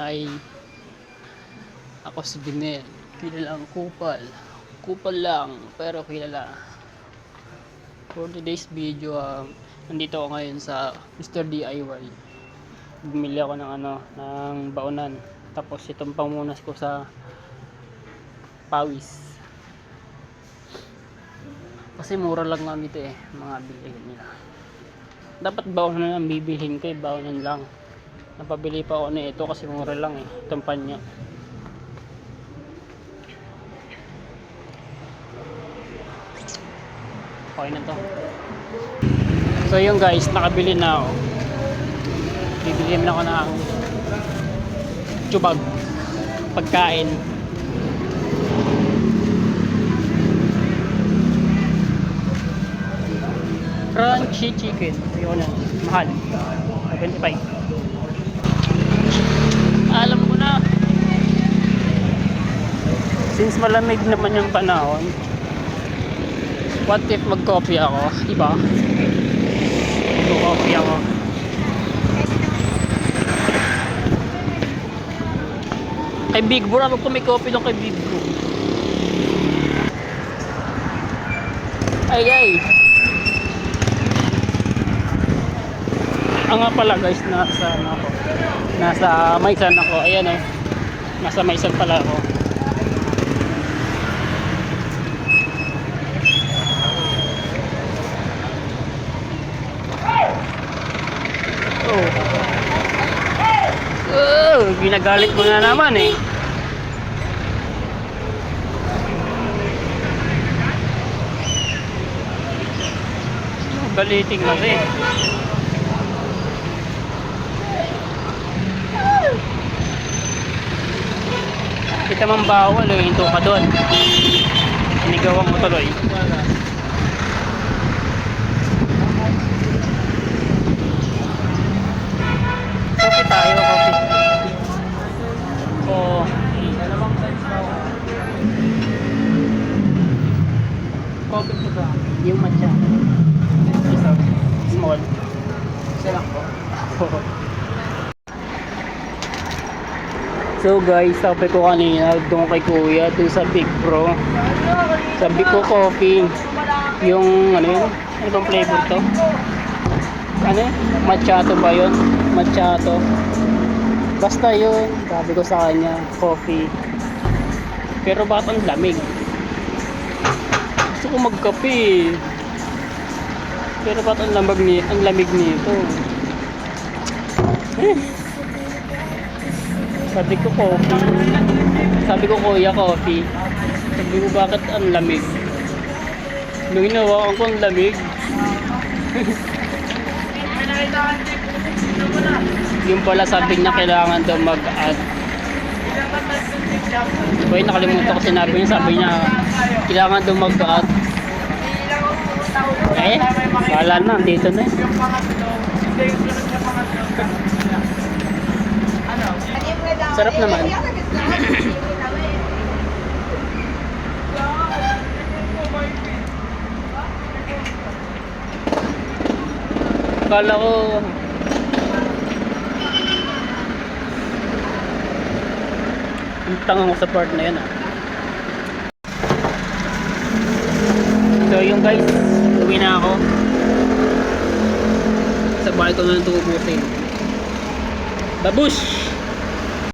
Ay, ako si Junel. Kilalang kupal. Kupal lang, pero kilala. For today's video, nandito ako ngayon sa Mr. DIY. Bumili ako ng baonan. Tapos itong pamunas ko sa pawis. Kasi mura lang nga nito mga bilihin nila. Dapat baonan ang bibilhin ko, baonan lang. Napabili pa ako nito kasi mura lang itong panyo. Okay na to. So yun guys, nakabili na ako. Bibili na ako ng tubag, pagkain. Crunchy chicken. Yun na, mahal. 75. Alam ko na. Since malamig naman yung panahon, what if mag-coffee ako? Diba? Mag-coffee ako. Kay Big Bro, ako may coffee lang kay Big Bro. Ay guys. Nga pala guys, nasa Maisan ako. Ayan nasa Maisan pala ako. Ginagalit mo na naman Galiting kasi. Kita mang bawal hinto ka doon. Sinigawan mo tuloy. Coffee tayo, coffee. Oh. Coffee po ba? Yung matcha. Isa. Small. Isa lang po. So guys, sabi ko kanina doon kay kuya, doon sa Big Bro. Sabi ko coffee. Yung yun? Ano bang flavor to? Macchiato ba yun? Macchiato. Basta yun, sabi ko sa kanya, coffee. Pero bakit ang lamig? Gusto ko magkape. Pero bakit ang lamig nito? Sabi ko coffee. Sabi ko kuya coffee. Sabi ko bakit ang lamig? Nung hinawakan ko ang lamig. Yung pala sabi niya kailangan daw mag-add. Boy, nakalimutan ko sinabi niya. Sabi niya kailangan daw mag-add. Wala na, dito na Sarap naman. Kala ko tangang ko sa part na yun So yung guys, uwi na ako. Sa bahay ko na ito ubusin. Babush!